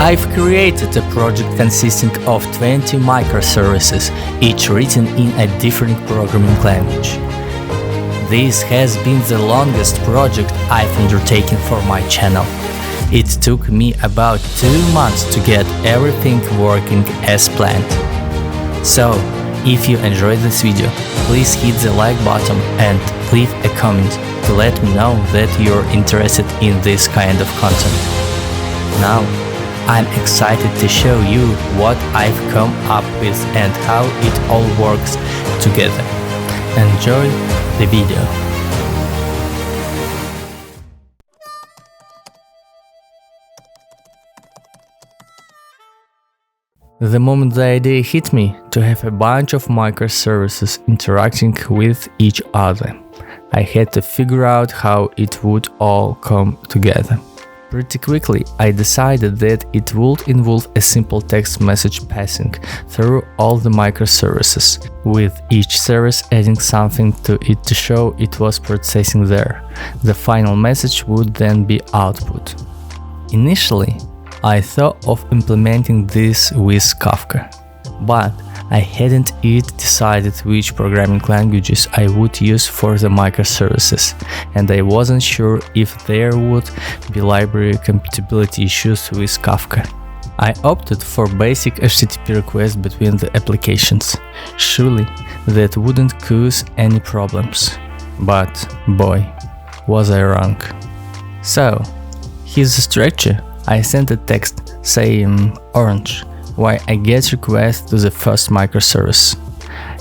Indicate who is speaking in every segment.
Speaker 1: I've created a project consisting of 20 microservices, each written in a different programming language. This has been the longest project I've undertaken for my channel. It took me about 2 months to get everything working as planned. So, if you enjoyed this video, please hit the like button and leave a comment to let me know that you're interested in this kind of content. Now, I'm excited to show you what I've come up with and how it all works together. Enjoy the video. The moment the idea hit me to have a bunch of microservices interacting with each other, I had to figure out how it would all come together. Pretty quickly, I decided that it would involve a simple text message passing through all the microservices, with each service adding something to it to show it was processing there. The final message would then be output. Initially, I thought of implementing this with Kafka, but I hadn't yet decided which programming languages I would use for the microservices, and I wasn't sure if there would be library compatibility issues with Kafka. I opted for basic HTTP requests between the applications. Surely that wouldn't cause any problems. But boy, was I wrong. So, here's the structure. I sent a text, say orange, while I get request to the first microservice.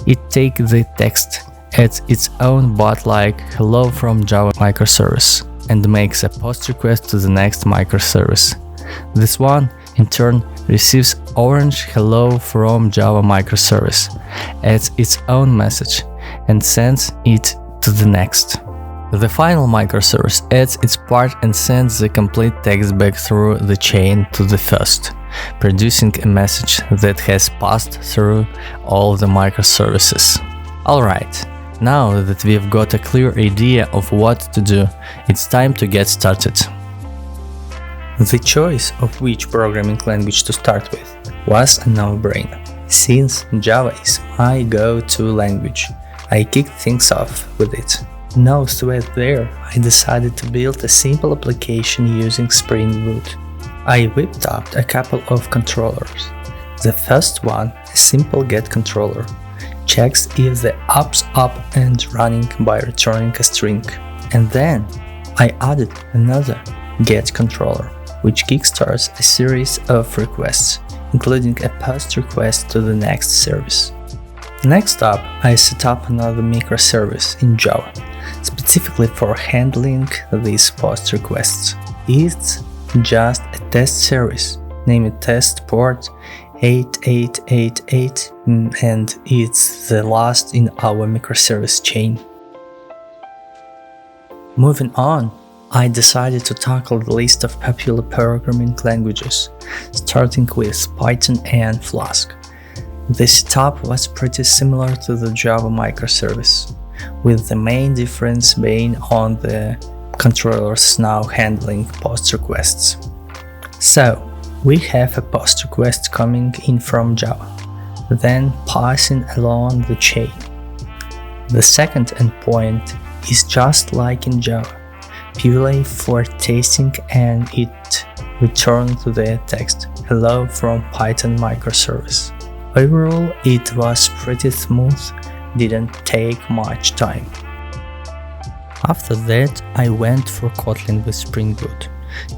Speaker 1: It takes the text, adds its own bot like hello from Java microservice, and makes a post request to the next microservice. This one, in turn, receives orange hello from Java microservice, adds its own message, and sends it to the next. The final microservice adds its part and sends the complete text back through the chain to the first, producing a message that has passed through all the microservices. Alright, now that we've got a clear idea of what to do, it's time to get started. The choice of which programming language to start with was a no-brainer. Since Java is my go-to language, I kicked things off with it. No sweat there, I decided to build a simple application using Spring Boot. I whipped up a couple of controllers. The first one, a simple get controller, checks if the app's up and running by returning a string. And then I added another get controller, which kickstarts a series of requests, including a post request to the next service. Next up, I set up another microservice in Java, specifically for handling these post requests. It's just a test service, named test port 8888, and it's the last in our microservice chain. Moving on, I decided to tackle the list of popular programming languages, starting with Python and Flask. The setup was pretty similar to the Java microservice, with the main difference being on the controllers now handling post requests. So, we have a post request coming in from Java, then passing along the chain. The second endpoint is just like in Java, purely for testing, and it returns the text hello from Python microservice. Overall, it was pretty smooth, didn't take much time. After that, I went for Kotlin with Spring Boot.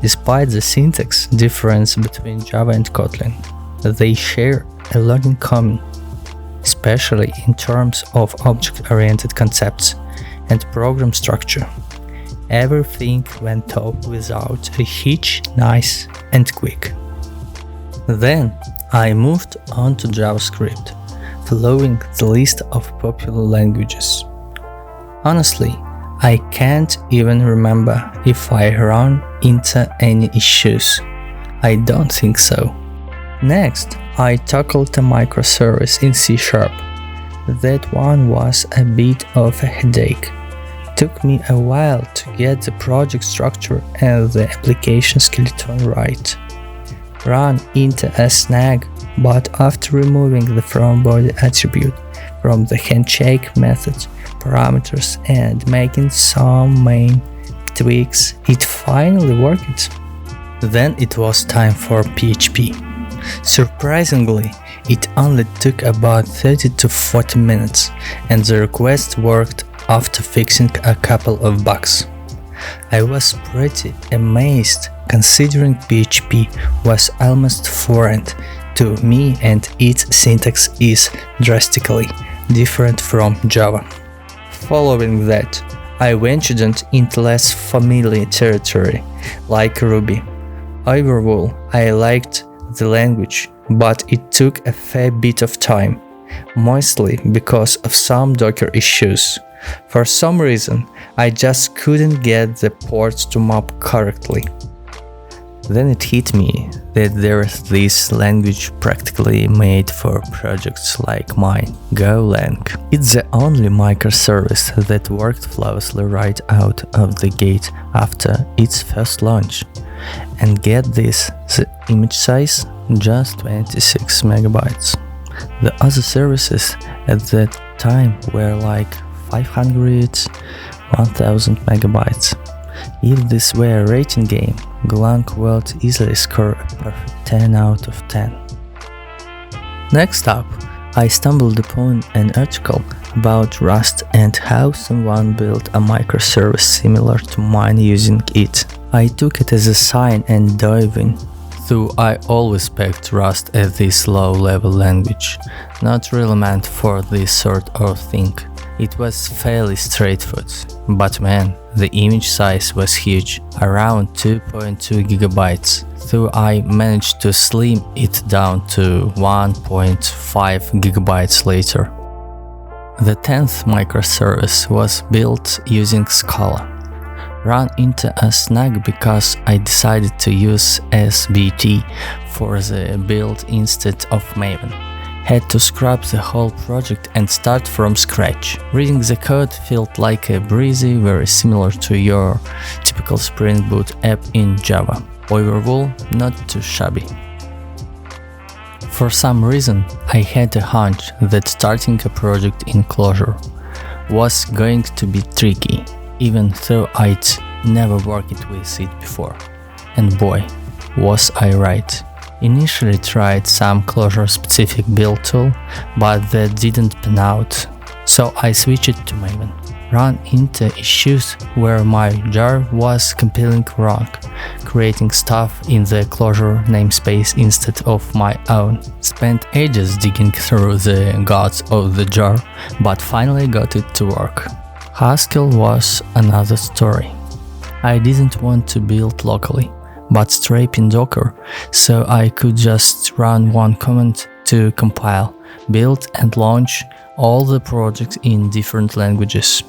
Speaker 1: Despite the syntax difference between Java and Kotlin, they share a lot in common, especially in terms of object-oriented concepts and program structure. Everything went off without a hitch, nice and quick. Then I moved on to JavaScript, following the list of popular languages. Honestly, I can't even remember if I ran into any issues. I don't think so. Next, I tackled a microservice in C#. That one was a bit of a headache. It took me a while to get the project structure and the application skeleton right. ran into a snag, but after removing the fromBody attribute from the handshake method parameters and making some main tweaks, it finally worked. Then it was time for PHP. Surprisingly, it only took about 30 to 40 minutes, and the request worked after fixing a couple of bugs. I was pretty amazed, considering PHP was almost foreign to me and its syntax is drastically different from Java. Following that, I ventured into less familiar territory, like Ruby. Overall, I liked the language, but it took a fair bit of time, mostly because of some Docker issues. For some reason, I just couldn't get the ports to map correctly. Then it hit me that there's this language practically made for projects like mine, Golang. It's the only microservice that worked flawlessly right out of the gate after its first launch. And get this, the image size, just 26 megabytes. The other services at that time were like 500, 1000 megabytes. If this were a rating game, Golang would easily score a perfect 10 out of 10. Next up, I stumbled upon an article about Rust and how someone built a microservice similar to mine using it. I took it as a sign and dove in, though I always pegged Rust as this low-level language, not really meant for this sort of thing. It was fairly straightforward, but man, the image size was huge, around 2.2 gigabytes, though I managed to slim it down to 1.5 gigabytes later. The 10th microservice was built using Scala. Ran into a snag because I decided to use SBT for the build instead of Maven. Had to scrap the whole project and start from scratch. Reading the code felt like a breezy, very similar to your typical Spring Boot app in Java. Overall, not too shabby. For some reason, I had a hunch that starting a project in Clojure was going to be tricky, even though I'd never worked with it before. And boy, was I right. Initially tried some Clojure-specific build tool, but that didn't pan out, so I switched to Maven. Ran into issues where my jar was compiling wrong, creating stuff in the Clojure namespace instead of my own. Spent ages digging through the guts of the jar, but finally got it to work. Haskell was another story. I didn't want to build locally, but straight in Docker, so I could just run one command to compile, build and launch all the projects in different languages.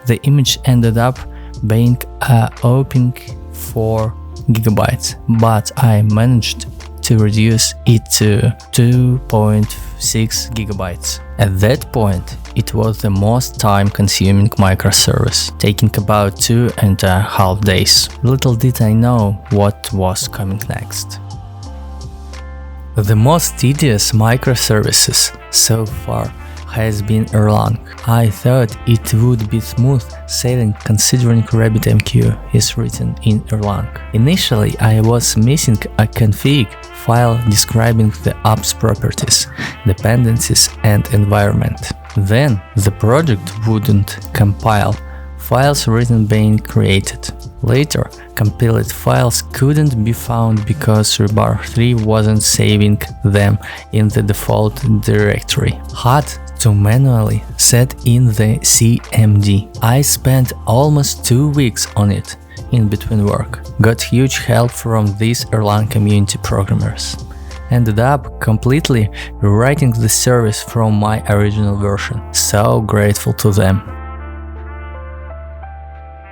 Speaker 1: The image ended up being a whopping 4 gigabytes, but I managed to reduce it to 2.6 gigabytes. At that point, it was the most time-consuming microservice, taking about 2.5 days. Little did I know what was coming next. The most tedious microservices so far has been Erlang. I thought it would be smooth sailing considering RabbitMQ is written in Erlang. Initially, I was missing a config file describing the app's properties, dependencies and environment. Then the project wouldn't compile, files written being created. Later, compiled files couldn't be found because Rebar 3 wasn't saving them in the default directory. Had to manually set in the CMD. I spent almost 2 weeks on it in between work. Got huge help from these Erlang community programmers. Ended up completely rewriting the service from my original version. So grateful to them.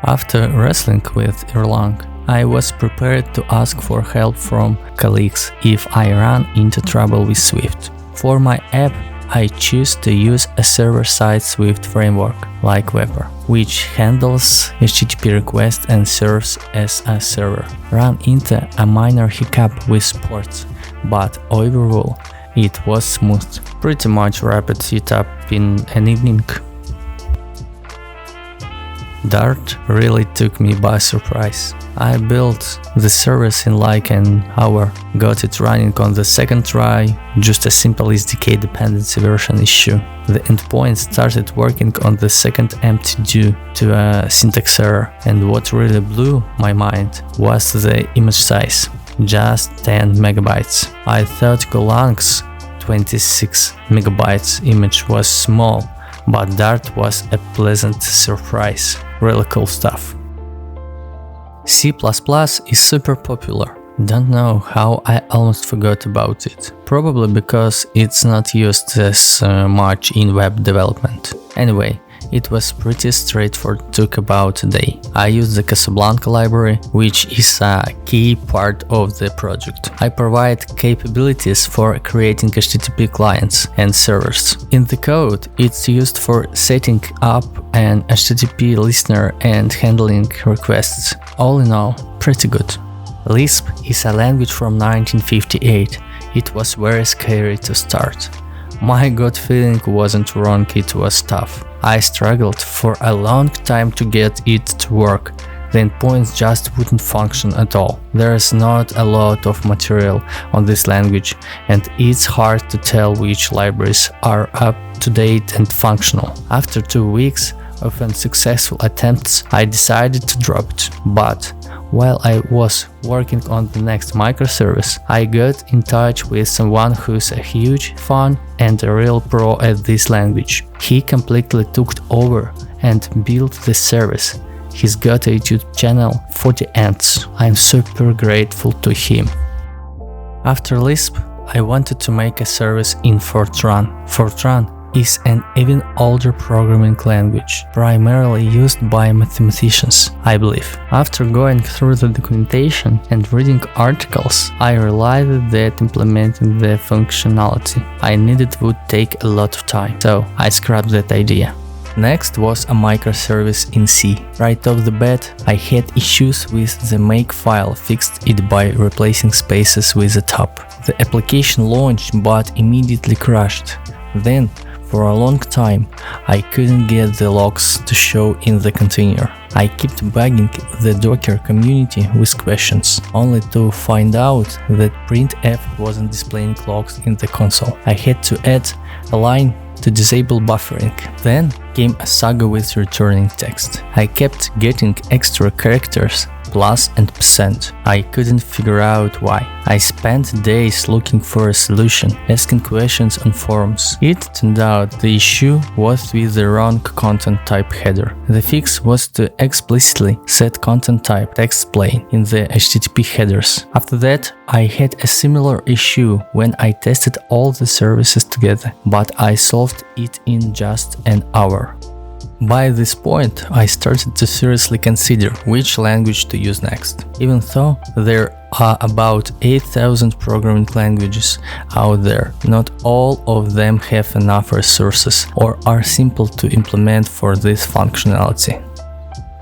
Speaker 1: After wrestling with Erlang, I was prepared to ask for help from colleagues if I ran into trouble with Swift. For my app, I choose to use a server-side Swift framework like Webber, which handles HTTP requests and serves as a server. Ran into a minor hiccup with ports, but overall it was smooth, pretty much rapid setup in an evening. Dart really took me by surprise. I built the service in like an hour, got it running on the second try, just a simple SDK dependency version issue. The endpoint started working on the second empty due to a syntax error, and what really blew my mind was the image size, just 10 megabytes. I thought Golang's 26 megabytes image was small, but Dart was a pleasant surprise. Really cool stuff. C++ is super popular. Don't know how I almost forgot about it. Probably because it's not used as much in web development. Anyway, it was pretty straightforward, took about a day. I used the Casablanca library, which is a key part of the project. I provide capabilities for creating HTTP clients and servers. In the code, it's used for setting up an HTTP listener and handling requests. All in all, pretty good. Lisp is a language from 1958. It was very scary to start. My gut feeling wasn't wrong, it was tough. I struggled for a long time to get it to work. The endpoints just wouldn't function at all. There's not a lot of material on this language, and it's hard to tell which libraries are up to date and functional. After 2 weeks of unsuccessful attempts, I decided to drop it. But while I was working on the next microservice, I got in touch with someone who's a huge fan and a real pro at this language. He completely took over and built the service. He's got a YouTube channel for the ants. I'm super grateful to him. After Lisp, I wanted to make a service in Fortran. Fortran is an even older programming language, primarily used by mathematicians, I believe. After going through the documentation and reading articles, I realized that implementing the functionality I needed would take a lot of time, so I scrapped that idea. Next was a microservice in C. Right off the bat, I had issues with the makefile, fixed it by replacing spaces with a top. The application launched but immediately crashed. Then, for a long time, I couldn't get the logs to show in the container. I kept bugging the Docker community with questions, only to find out that printf wasn't displaying logs in the console. I had to add a line to disable buffering. Then came a saga with returning text. I kept getting extra characters, plus and %. I couldn't figure out why. I spent days looking for a solution, asking questions on forums. It turned out the issue was with the wrong content type header. The fix was to explicitly set content type text plain in the HTTP headers. After that, I had a similar issue when I tested all the services together, but I solved it in just an hour. By this point, I started to seriously consider which language to use next. Even though there are about 8,000 programming languages out there, not all of them have enough resources or are simple to implement for this functionality.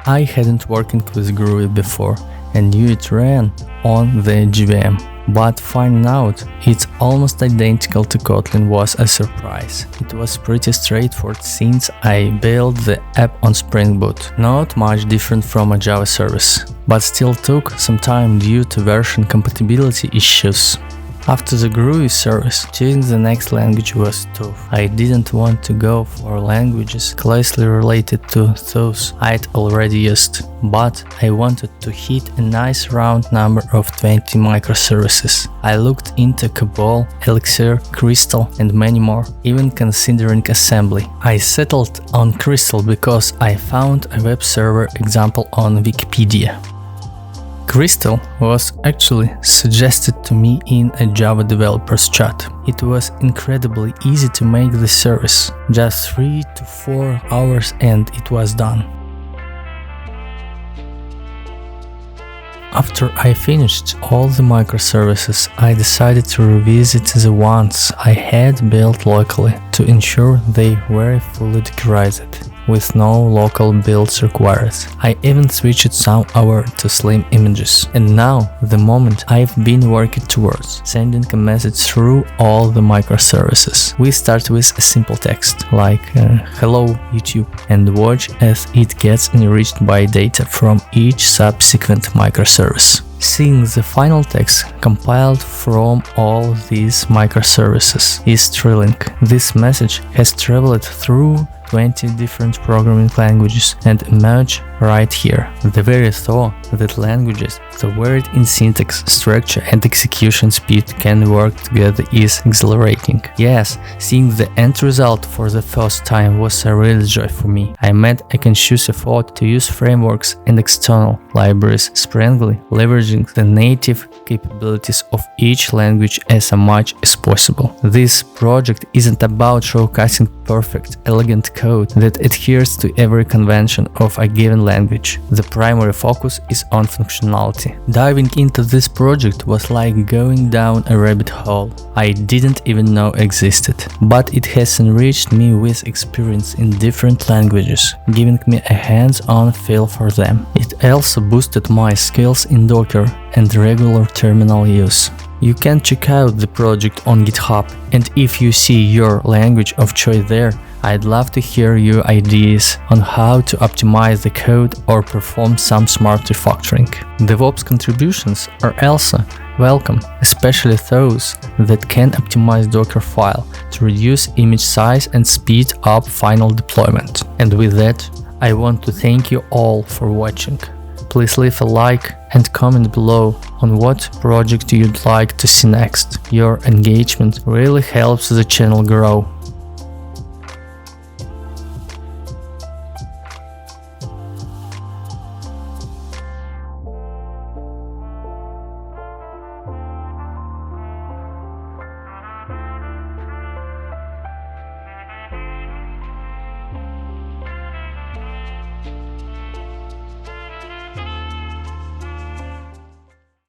Speaker 1: I hadn't worked with Groovy before and knew it ran on the JVM. But finding out it's almost identical to Kotlin was a surprise. It was pretty straightforward since I built the app on Spring Boot. Not much different from a Java service, but still took some time due to version compatibility issues. After the Groovy service, choosing the next language was tough. I didn't want to go for languages closely related to those I'd already used, but I wanted to hit a nice round number of 20 microservices. I looked into Cabal, Elixir, Crystal and many more, even considering assembly. I settled on Crystal because I found a web server example on Wikipedia. Crystal was actually suggested to me in a Java developers chat. It was incredibly easy to make the service, just 3 to 4 hours and it was done. After I finished all the microservices, I decided to revisit the ones I had built locally to ensure they were fully dockerized. with no local builds required. I even switched some over to slim images. And now, the moment I've been working towards, sending a message through all the microservices. We start with a simple text, like hello YouTube, and watch as it gets enriched by data from each subsequent microservice. Seeing the final text compiled from all these microservices is thrilling. This message has traveled through 20 different programming languages and emerged right here. The very thought that languages so varied in syntax, structure and execution speed can work together is exhilarating. Yes, seeing the end result for the first time was a real joy for me. I made a conscious effort to use frameworks and external libraries sparingly, leveraging the native capabilities of each language as much as possible. This project isn't about showcasing perfect, elegant code that adheres to every convention of a given language. The primary focus is on functionality. Diving into this project was like going down a rabbit hole I didn't even know existed, but it has enriched me with experience in different languages, giving me a hands-on feel for them. It also boosted my skills in Docker and regular terminal use. You can check out the project on GitHub, and if you see your language of choice there, I'd love to hear your ideas on how to optimize the code or perform some smart refactoring. DevOps contributions are also welcome, especially those that can optimize Docker file to reduce image size and speed up final deployment. And with that, I want to thank you all for watching. Please leave a like and comment below on what project you'd like to see next. Your engagement really helps the channel grow.